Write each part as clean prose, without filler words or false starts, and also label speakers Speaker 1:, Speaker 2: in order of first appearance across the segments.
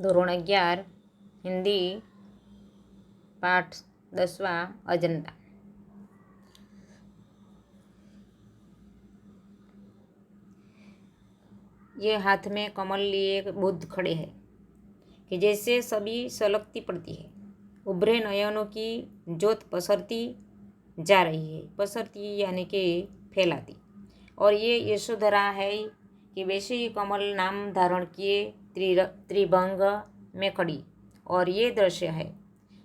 Speaker 1: ધોરણ 11 हिंदी पाठ 10वां अजंता। ये हाथ में कमल लिए बुद्ध खड़े हैं कि जैसे सभी सलगती पड़ती है। उभरे नयनों की ज्योत पसरती जा रही है, पसरती यानी कि फैलाती। और ये यशोधरा है कि वैसे ही कमल नाम धारण किए त्रिभंग में खड़ी। और ये दृश्य है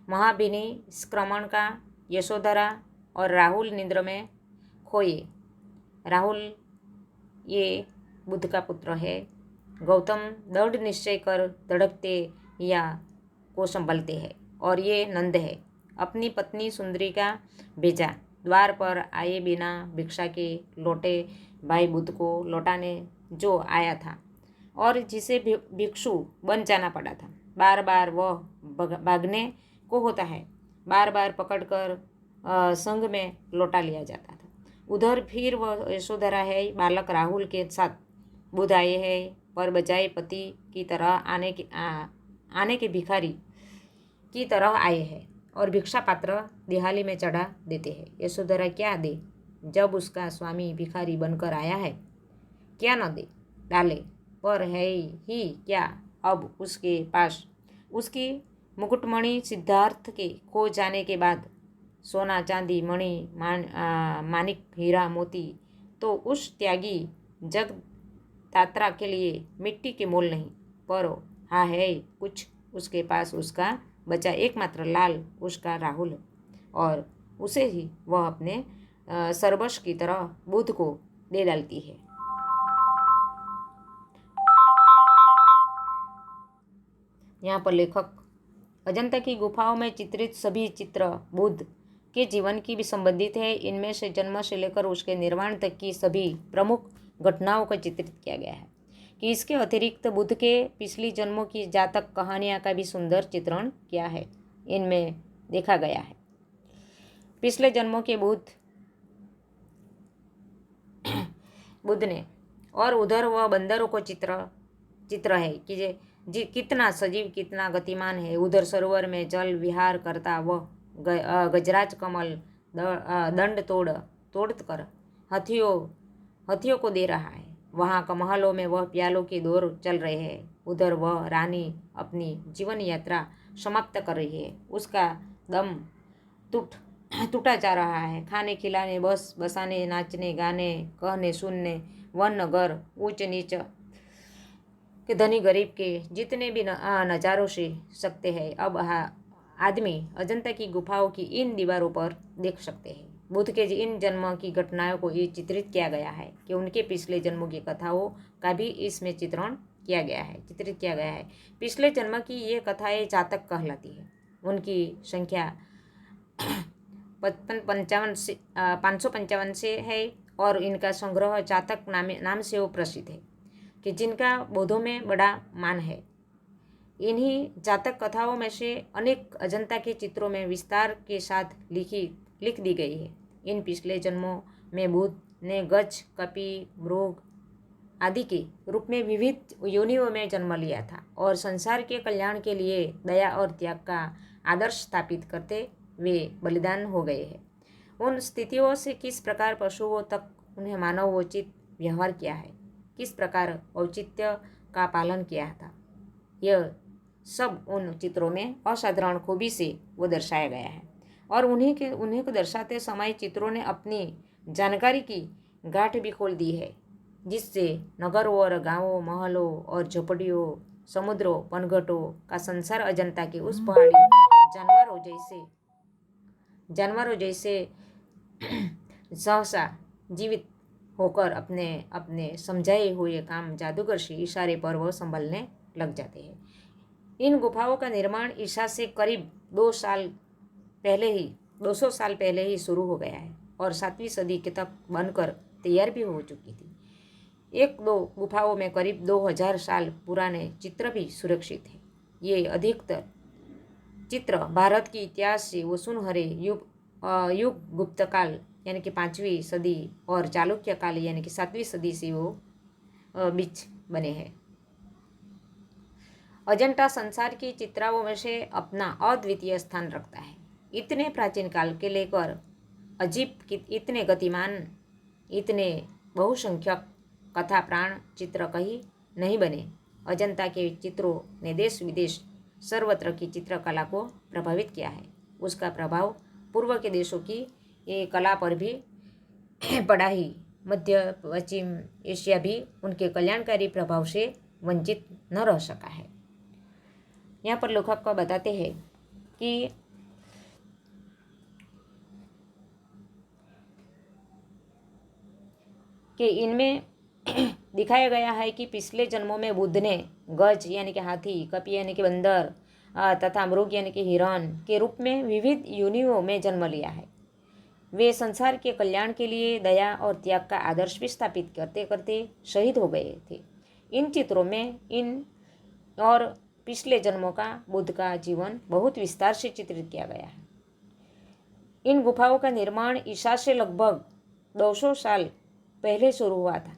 Speaker 1: महाभिनी स्क्रमण का। यशोधरा और राहुल निद्र में खोए। राहुल ये बुद्ध का पुत्र है। गौतम दृढ़ निश्चय कर धड़कते या को संभलते हैं। और ये नंद है, अपनी पत्नी सुंदरी का भेजा द्वार पर आए बिना भिक्षा के लौटे भाई बुद्ध को लौटाने जो आया था और जिसे भिक्षु बन जाना पड़ा था। बार बार वह भागने को होता है, बार बार पकड़कर संग में लौटा लिया जाता था। उधर फिर वह यशोधरा है, बालक राहुल के साथ बुद्ध आए हैं, पर बजाय पति की तरह आने के भिखारी की तरह आए हैं और भिक्षा पात्र दिहाली में चढ़ा देते हैं। यशोधरा क्या दे जब उसका स्वामी भिखारी बनकर आया है? क्या न दे डाले, पर है ही क्या अब उसके पास? उसकी मुकुटमणि सिद्धार्थ के खो जाने के बाद सोना चांदी मणि मानिक हीरा मोती तो उस त्यागी जग तात्रा के लिए मिट्टी के मोल नहीं। पर हाँ है कुछ उसके पास, उसका बचा एकमात्र लाल उसका राहुल है और उसे ही वह अपने सर्वस्व की तरह बुद्ध को दे डालती है। यहाँ पर लेखक अजंता की गुफाओं में चित्रित सभी चित्र बुद्ध के जीवन की भी संबंधित है। इनमें से जन्म से लेकर उसके निर्वाण तक की सभी प्रमुख घटनाओं को चित्रित किया गया है। कि इसके अतिरिक्त बुद्ध के पिछली जन्मों की जातक कहानियां का भी सुंदर चित्रण किया है। इनमें देखा गया है पिछले जन्मों के बुद्ध ने, और उधर वह बंदरों को चित्र है कि कितना सजीव कितना गतिमान है। उधर सरोवर में जल विहार करता वह गजराज कमल दंड तोड़कर हथियों को दे रहा है। वहाँ का महलों में वह प्यालों की दौर चल रहे हैं। उधर वह रानी अपनी जीवन यात्रा समाप्त कर रही है। उसका दम टूटा जा रहा है। खाने खिलाने बस बसाने नाचने गाने कहने सुनने वन नगर ऊंच नीच के धनी गरीब के जितने भी नज़ारों से सकते हैं अब आदमी अजंता की गुफाओं की इन दीवारों पर देख सकते हैं। बुद्ध के इन जन्म की घटनाओं को ये चित्रित किया गया है कि उनके पिछले जन्मों की कथाओं का भी इसमें चित्रित किया गया है। पिछले जन्म की ये कथाएं जातक कहलाती है। उनकी संख्या 555 से है और इनका संग्रह जातक नाम से वो प्रसिद्ध है कि जिनका बौद्धों में बड़ा मान है। इन्हीं जातक कथाओं में से अनेक अजंता के चित्रों में विस्तार के साथ लिख दी गई है। इन पिछले जन्मों में बुद्ध ने गज कपि मृग आदि के रूप में विविध योनियों में जन्म लिया था और संसार के कल्याण के लिए दया और त्याग का आदर्श स्थापित करते वे बलिदान हो गए हैं। उन स्थितियों से किस प्रकार पशुओं तक उन्हें मानवोचित व्यवहार किया है, किस प्रकार औचित्य का पालन किया था, यह सब उन चित्रों में असाधारण खूबी से वो दर्शाया गया है। और उन्हीं को दर्शाते समय चित्रों ने अपनी जानकारी की गांठ भी खोल दी है, जिससे नगरों और गांवों महलों और झोपड़ियों समुद्रों पनघटों का संसार अजंता के उस पहाड़ी जानवरों जैसे सहसा जीवित होकर अपने समझाए हुए काम जादूगर से इशारे पर वो संभलने लग जाते हैं। इन गुफाओं का निर्माण ईसा से करीब 200 साल पहले ही शुरू हो गया है और 7वीं सदी के तक बनकर तैयार भी हो चुकी थी। एक दो गुफाओं में करीब 2000 साल पुराने चित्र भी सुरक्षित हैं। ये अधिकतर चित्र भारत के इतिहास से वो सुनहरे युग गुप्त काल यानी कि 5वीं सदी और चालुक्य काल यानी कि 7वीं सदी से वो बीच बने हैं। अजंता संसार की चित्राओं में से अपना अद्वितीय स्थान रखता है। इतने प्राचीन काल के लेकर अजीब, इतने गतिमान, इतने बहुसंख्यक कथा प्राण चित्र कहीं नहीं बने। अजंता के चित्रों ने देश विदेश सर्वत्र की चित्रकला को प्रभावित किया है। उसका प्रभाव पूर्व के देशों की ये कला पर भी पड़ा ही। मध्य पश्चिम एशिया भी उनके कल्याणकारी प्रभाव से वंचित न रह सका है। यहाँ पर लेखक को बताते हैं कि इनमें दिखाया गया है कि पिछले जन्मों में बुद्ध ने गज यानी कि हाथी, कपि यानी कि बंदर तथा मृग यानी कि हिरण के रूप में विविध योनियों में जन्म लिया है। वे संसार के कल्याण के लिए दया और त्याग का आदर्श भी स्थापित करते करते शहीद हो गए थे। इन चित्रों में इन और पिछले जन्मों का बुद्ध का जीवन बहुत विस्तार से चित्रित किया गया है। इन गुफाओं का निर्माण ईसा से लगभग 200 साल पहले शुरू हुआ था।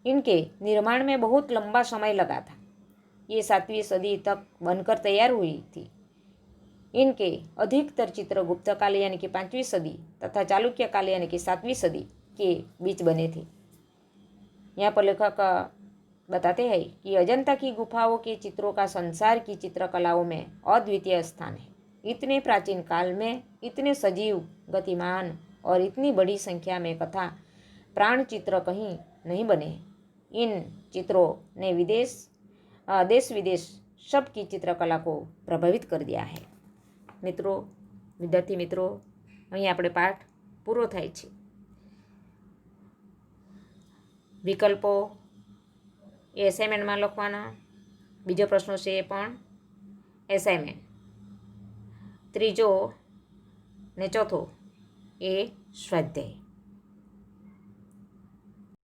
Speaker 1: इनके निर्माण में बहुत लंबा समय लगा था। ये 7वीं सदी तक बनकर तैयार हुई थी। इनके अधिकतर चित्र गुप्त काल यानी कि 5वीं सदी तथा चालुक्य काल यानी कि 7वीं सदी के बीच बने थे। यहाँ पर लेखक बताते हैं कि अजंता की गुफाओं के चित्रों का संसार की चित्रकलाओं में अद्वितीय स्थान है। इतने प्राचीन काल में इतने सजीव, गतिमान और इतनी बड़ी संख्या में कथा प्राण चित्र कहीं नहीं बने। इन चित्रों ने देश विदेश सब की चित्रकला को प्रभावित कर दिया है। મિત્રો, વિદ્યાર્થી મિત્રો, અહીં આપણે પાઠ પૂરો થાય છે। વિકલ્પો એ એસાઇનમેન્ટમાં લખવાના, બીજો પ્રશ્નો છે એ પણ એસાઇનમેન્ટ, ત્રીજો ને ચોથો એ સ્વાધ્યાય।